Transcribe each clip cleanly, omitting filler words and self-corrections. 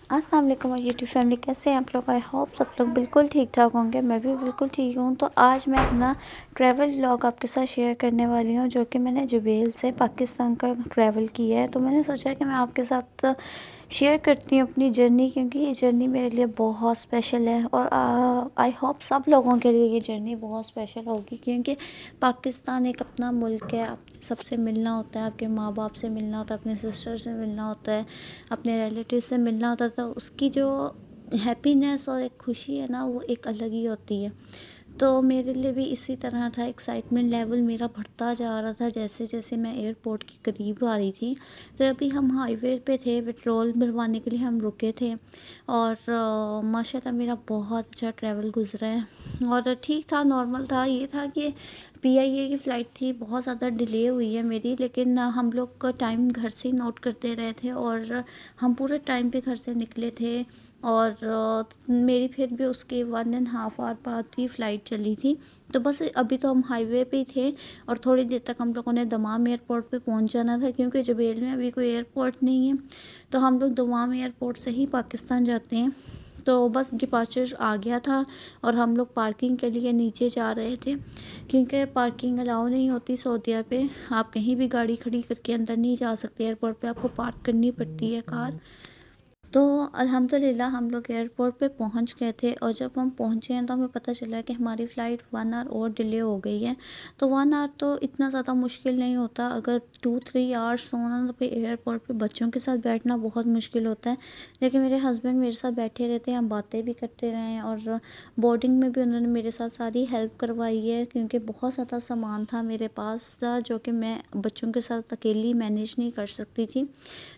अस्सलाम वालेकुम और यूट्यूब फैमिली, कैसे हैं आप लोग। आई होप सब लोग बिल्कुल ठीक ठाक होंगे। मैं भी बिल्कुल ठीक हूँ। तो आज मैं अपना ट्रैवल व्लॉग आपके साथ शेयर करने वाली हूँ, जो कि मैंने जुबेल से पाकिस्तान का ट्रैवल किया है। तो मैंने सोचा कि मैं आपके साथ शेयर करती हूँ अपनी जर्नी, क्योंकि ये जर्नी मेरे लिए बहुत स्पेशल है और आई होप सब लोगों के लिए ये जर्नी बहुत स्पेशल होगी, क्योंकि पाकिस्तान एक अपना मुल्क है। आप सबसे मिलना होता है, आपके माँ बाप से मिलना होता है, अपने सिस्टर से मिलना होता है, अपने रिलेटिव से मिलना होता है। तो उसकी जो हैप्पीनेस और एक खुशी है ना, वो एक अलग ही होती है। तो मेरे लिए भी इसी तरह था, एक्साइटमेंट लेवल मेरा बढ़ता जा रहा था जैसे जैसे मैं एयरपोर्ट के करीब आ रही थी। तो अभी हम हाईवे पे थे, पेट्रोल भरवाने के लिए हम रुके थे और माशाल्लाह मेरा बहुत अच्छा ट्रैवल गुजरा है और ठीक था, नॉर्मल था। ये था कि पीआईए की फ़्लाइट थी, बहुत ज़्यादा डिले हुई है मेरी, लेकिन हम लोग का टाइम घर से ही नोट करते रहे थे और हम पूरे टाइम पे घर से निकले थे। और मेरी फिर भी उसके 1.5 आवर बाद ही फ़्लाइट चली थी। तो बस अभी तो हम हाईवे पे ही थे और थोड़ी देर तक हम लोगों ने दमाम एयरपोर्ट पे पहुंच जाना था, क्योंकि जुबेल में अभी कोई एयरपोर्ट नहीं है। तो हम लोग दमाम एयरपोर्ट से ही पाकिस्तान जाते हैं। तो बस डिपार्चर आ गया था और हम लोग पार्किंग के लिए नीचे जा रहे थे, क्योंकि पार्किंग अलाउ नहीं होती सऊदीया पे। आप कहीं भी गाड़ी खड़ी करके अंदर नहीं जा सकते, एयरपोर्ट पे आपको पार्क करनी पड़ती है कार। तो अल्हम्दुलिल्लाह हम लोग एयरपोर्ट पे पहुंच गए थे और जब हम पहुंचे हैं तो हमें पता चला कि हमारी फ़्लाइट 1 आवर और डिले हो गई है। तो 1 आवर तो इतना ज़्यादा मुश्किल नहीं होता, अगर 2-3 आवर्स होना पे एयरपोर्ट पे बच्चों के साथ बैठना बहुत मुश्किल होता है। लेकिन मेरे हस्बैंड मेरे साथ बैठे रहते हैं, हम बातें भी करते रहे हैं और बोर्डिंग में भी उन्होंने मेरे साथ सारी हेल्प करवाई है, क्योंकि बहुत ज़्यादा सामान था मेरे पास जो कि मैं बच्चों के साथ अकेली मैनेज नहीं कर सकती थी।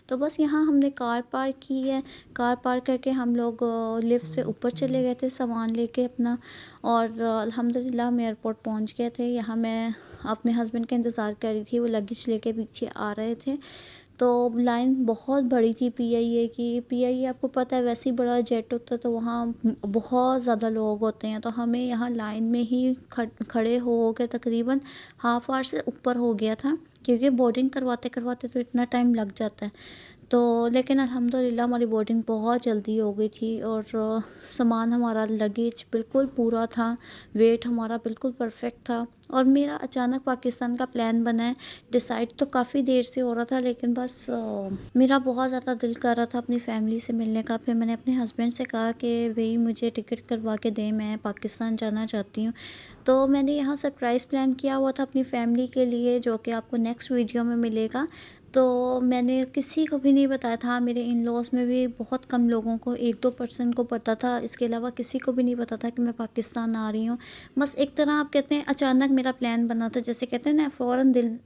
तो बस यहाँ हमने कार पार्क की है। कार पार्क करके हम लोग लिफ्ट से ऊपर चले गए थे सामान लेके अपना, और अल्हम्दुलिल्लाह हम एयरपोर्ट पहुँच गए थे। यहाँ मैं अपने हस्बैंड का इंतज़ार कर रही थी, वो लगेज लेके पीछे आ रहे थे। तो लाइन बहुत बड़ी थी पीआईए की। पीआईए आपको पता है वैसे ही बड़ा जेट होता है, तो वहाँ बहुत ज़्यादा लोग होते हैं। तो हमें यहाँ लाइन में ही खड़े हो के तकरीबन हाफ आवर से ऊपर हो गया था, क्योंकि बोर्डिंग करवाते करवाते तो इतना टाइम लग जाता है। तो लेकिन अल्हम्दुलिल्लाह हमारी बोर्डिंग बहुत जल्दी हो गई थी और सामान हमारा लगेज बिल्कुल पूरा था, वेट हमारा बिल्कुल परफेक्ट था। और मेरा अचानक पाकिस्तान का प्लान बना है। डिसाइड तो काफ़ी देर से हो रहा था, लेकिन बस मेरा बहुत ज़्यादा दिल कर रहा था अपनी फ़ैमिली से मिलने का। फिर मैंने अपने हस्बैंड से कहा कि भाई मुझे टिकट करवा के दें, मैं पाकिस्तान जाना चाहती हूँ। तो मैंने यहाँ सरप्राइज़ प्लान किया हुआ था अपनी फ़ैमिली के लिए, जो कि आपको नेक्स्ट वीडियो में मिलेगा। तो मैंने किसी को भी नहीं बताया था, मेरे इन लॉज़ में भी बहुत कम लोगों को, 1-2% को पता था। इसके अलावा किसी को भी नहीं पता था कि मैं पाकिस्तान आ रही हूँ। बस एक तरह आप कहते हैं अचानक मेरा प्लान बना था, जैसे कहते हैं ना फ़ौरन दिल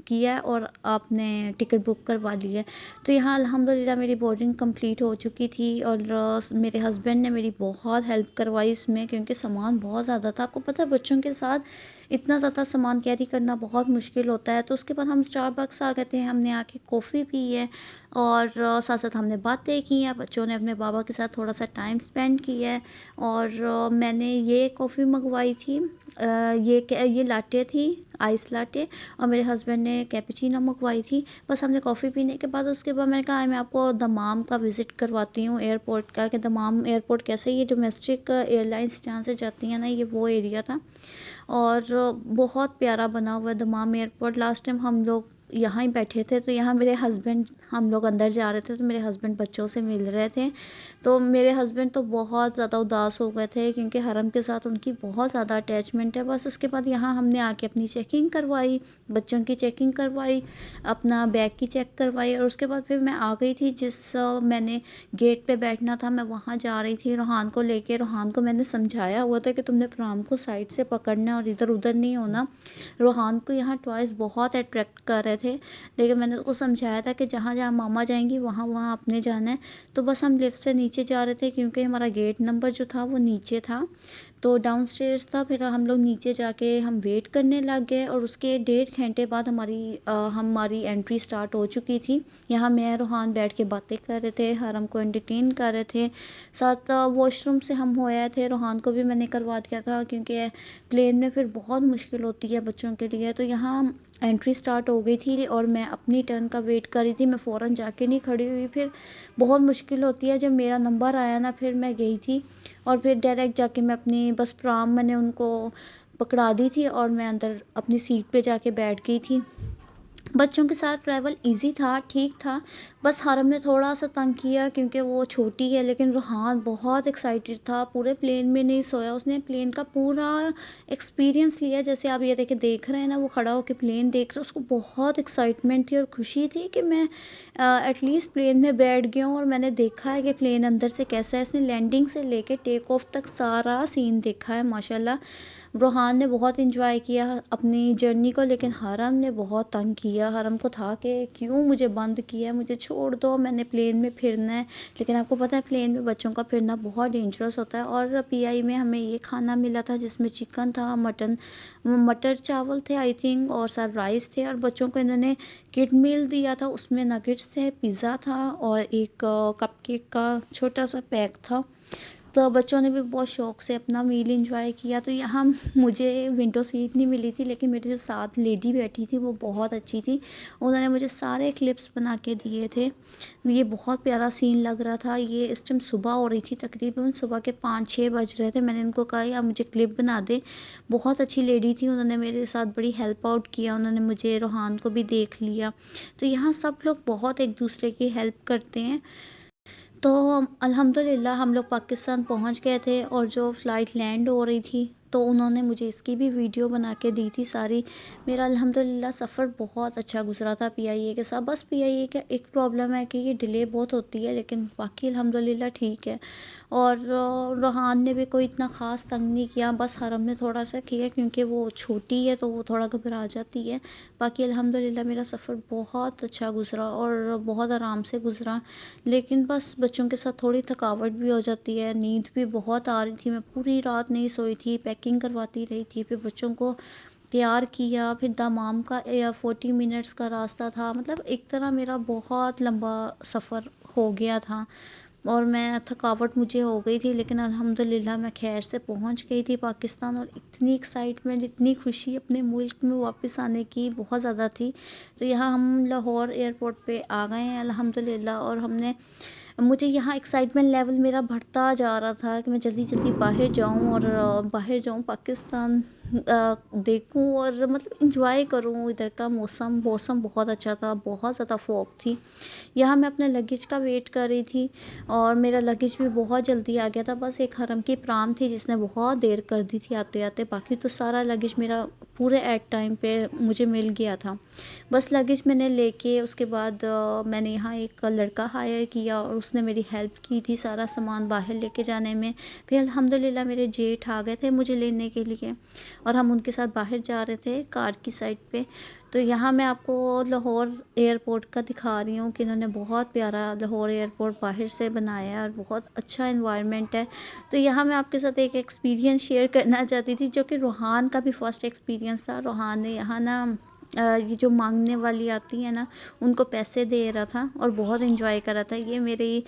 किया है और आपने टिकट बुक करवा ली है। तो यहाँ अल्हम्दुलिल्लाह मेरी बोर्डिंग कंप्लीट हो चुकी थी और मेरे हस्बैंड ने मेरी बहुत हेल्प करवाई इसमें, क्योंकि सामान बहुत ज़्यादा था। आपको पता है बच्चों के साथ इतना ज़्यादा सामान कैरी करना बहुत मुश्किल होता है। तो उसके बाद हम स्टारबक्स आ गए थे, हमने आके कॉफ़ी पी है और साथ साथ हमने बातें की हैं। बच्चों ने अपने बाबा के साथ थोड़ा सा टाइम स्पेंड किया है और मैंने ये कॉफ़ी मंगवाई थी, ये लाटे थी, आइस लाटे, और मेरे हस्बैंड ने कैपेचिनो मंगवाई थी। बस हमने कॉफ़ी पीने के बाद उसके बाद मैंने कहा मैं आपको दमाम का विज़िट करवाती हूँ एयरपोर्ट का, कि दमाम एयरपोर्ट कैसे, ये डोमेस्टिक एयरलाइंस जहाँ से जाती हैं ना, ये वो एरिया था। और बहुत प्यारा बना हुआ है दमाम एयरपोर्ट। लास्ट टाइम हम लोग यहाँ ही बैठे थे, तो यहाँ मेरे हस्बैंड, हम लोग अंदर जा रहे थे तो मेरे हस्बैंड बच्चों से मिल रहे थे। तो मेरे हस्बैंड तो बहुत ज़्यादा उदास हो गए थे, क्योंकि हरम के साथ उनकी बहुत ज़्यादा अटैचमेंट है। बस उसके बाद यहाँ हमने आके अपनी चेकिंग करवाई, बच्चों की चेकिंग करवाई, अपना बैग की चेक करवाई, और उसके बाद फिर मैं आ गई थी। मैंने गेट पे बैठना था, मैं वहाँ जा रही थी रोहान को लेके। रोहान को मैंने समझाया हुआ था कि तुमने फ्राम को साइड से पकड़ना है और इधर उधर नहीं होना। रोहान को यहाँ टॉयज़ बहुत अट्रैक्ट कर रहे थे, लेकिन मैंने उसको समझाया था कि जहाँ जहाँ मामा जाएंगी वहाँ वहाँ आपने जाना है। तो बस हम लिफ्ट से नीचे जा रहे थे, क्योंकि हमारा गेट नंबर जो था वो नीचे था, तो डाउनस्टेयर्स था। फिर हम लोग नीचे जाके हम वेट करने लग गए और उसके 1.5 घंटे बाद हमारी एंट्री स्टार्ट हो चुकी थी। यहाँ मैं रोहान बैठ के बातें कर रहे थे, हरम को एंटरटेन कर रहे थे। साथ वॉशरूम से हम हो आए थे, रोहान को भी मैंने करवा दिया था, क्योंकि प्लेन में फिर बहुत मुश्किल होती है बच्चों के लिए। तो यहाँ एंट्री स्टार्ट हो गई थी और मैं अपनी टर्न का वेट कर रही थी। मैं फ़ौरन जाके नहीं खड़ी हुई, फिर बहुत मुश्किल होती है जब मेरा नंबर आया ना, फिर मैं गई थी और फिर डायरेक्ट जाके मैं अपनी बस प्राम मैंने उनको पकड़ा दी थी और मैं अंदर अपनी सीट पे जाके बैठ गई थी। बच्चों के साथ ट्रैवल इजी था, ठीक था। बस हरम ने थोड़ा-सा तंग किया क्योंकि वो छोटी है, लेकिन रुहान बहुत एक्साइटेड था, पूरे प्लेन में नहीं सोया। उसने प्लेन का पूरा एक्सपीरियंस लिया। जैसे आप ये देखिए देख रहे हैं ना, वो खड़ा होके प्लेन देख रहा है, उसको बहुत एक्साइटमेंट थी और खुशी थी कि मैं एटलीस्ट प्लेन में बैठ गया हूँ और मैंने देखा है कि प्लेन अंदर से कैसा है। इसने लैंडिंग से लेके टेक ऑफ तक सारा सीन देखा है माशाल्लाह। रोहान ने बहुत एंजॉय किया अपनी जर्नी को, लेकिन हरम ने बहुत तंग किया। हरम को था कि क्यों मुझे बंद किया, मुझे छोड़ दो, मैंने प्लेन में फिरना है। लेकिन आपको पता है प्लेन में बच्चों का फिरना बहुत डेंजरस होता है। और पीआई में हमें ये खाना मिला था जिसमें चिकन था, मटर चावल थे आई थिंक, और साथ राइस थे। और बच्चों को इन्होंने किड मील दिया था, उसमें नगेट्स थे, पिज़्ज़ा था और एक कपकेक का छोटा सा पैक था। तो बच्चों ने भी बहुत शौक से अपना मील एंजॉय किया। तो यहाँ मुझे विंडो सीट नहीं मिली थी, लेकिन मेरे जो साथ लेडी बैठी थी वो बहुत अच्छी थी। उन्होंने मुझे सारे क्लिप्स बना के दिए थे। ये बहुत प्यारा सीन लग रहा था। ये इस टाइम सुबह हो रही थी, तकरीबन सुबह के 5-6 बज रहे थे। मैंने उनको कहा यार मुझे क्लिप बना दे। बहुत अच्छी लेडी थी, उन्होंने मेरे साथ बड़ी हेल्प आउट किया। उन्होंने मुझे रोहान को भी देख लिया। तो यहाँ सब लोग बहुत एक दूसरे की हेल्प करते हैं। तो अल्हम्दुलिल्लाह हम लोग पाकिस्तान पहुंच गए थे और जो फ़्लाइट लैंड हो रही थी तो उन्होंने मुझे इसकी भी वीडियो बना के दी थी सारी। मेरा अल्हम्दुलिल्लाह सफ़र बहुत अच्छा गुजरा था पीआईए के साथ। बस पीआईए का एक प्रॉब्लम है कि ये डिले बहुत होती है, लेकिन बाकी अल्हम्दुलिल्लाह ठीक है। और रोहान ने भी कोई इतना ख़ास तंग नहीं किया, बस हरम ने थोड़ा सा किया क्योंकि वो छोटी है तो वो थोड़ा घबरा जाती है। बाकी अल्हम्दुलिल्लाह मेरा सफ़र बहुत अच्छा गुजरा और बहुत आराम से गुजरा। लेकिन बस बच्चों के साथ थोड़ी थकावट भी हो जाती है, नींद भी बहुत आ रही थी, मैं पूरी रात नहीं सोई थी, पैकिंग करवाती रही थी, फिर बच्चों को तैयार किया, फिर दमाम का 40 मिनट्स का रास्ता था। मतलब एक तरह मेरा बहुत लंबा सफ़र हो गया था और मैं थकावट मुझे हो गई थी, लेकिन अल्हम्दुलिल्लाह मैं खैर से पहुंच गई थी पाकिस्तान। और इतनी एक्साइटमेंट, इतनी खुशी अपने मुल्क में वापस आने की बहुत ज़्यादा थी। तो यहाँ हम लाहौर एयरपोर्ट पे आ गए हैं अल्हम्दुलिल्लाह। और हमने मुझे यहाँ एक्साइटमेंट लेवल मेरा बढ़ता जा रहा था कि मैं जल्दी जल्दी बाहर जाऊँ और बाहर जाऊँ पाकिस्तान देखूँ और मतलब इंजॉय करूँ। इधर का मौसम मौसम बहुत अच्छा था, बहुत ज़्यादा फॉग थी। यहाँ मैं अपने लगेज का वेट कर रही थी और मेरा लगेज भी बहुत जल्दी आ गया था। बस एक हरम की प्राम थी जिसने बहुत देर कर दी थी आते आते, बाकी तो सारा लगेज मेरा पूरे एट टाइम पे मुझे मिल गया था। बस लगेज मैंने लेके उसके बाद मैंने यहाँ एक लड़का हायर किया और उसने मेरी हेल्प की थी सारा सामान बाहर लेके जाने में। फिर अल्हम्दुलिल्लाह मेरे जेठ आ गए थे मुझे लेने के लिए और हम उनके साथ बाहर जा रहे थे कार की साइड पे। तो यहाँ मैं आपको लाहौर एयरपोर्ट का दिखा रही हूँ कि इन्होंने बहुत प्यारा लाहौर एयरपोर्ट बाहर से बनाया है और बहुत अच्छा इन्वायरमेंट है। तो यहाँ मैं आपके साथ एक एक्सपीरियंस शेयर करना चाहती थी जो कि रोहान का भी फर्स्ट एक्सपीरियंस था। रोहान ने यहाँ ना ये जो मांगने वाली आती है ना उनको पैसे दे रहा था और बहुत एंजॉय कर रहा था। ये मेरे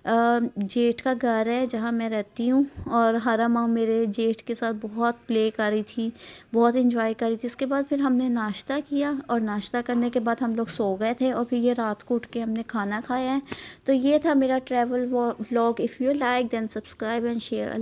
जेठ का घर है जहाँ मैं रहती हूँ और हरम मेरे जेठ के साथ बहुत प्ले कर रही थी, बहुत एंजॉय कर रही थी। उसके बाद फिर हमने नाश्ता किया और नाश्ता करने के बाद हम लोग सो गए थे और फिर ये रात को उठ के हमने खाना खाया है। तो ये था मेरा travel vlog. If you like then subscribe and share.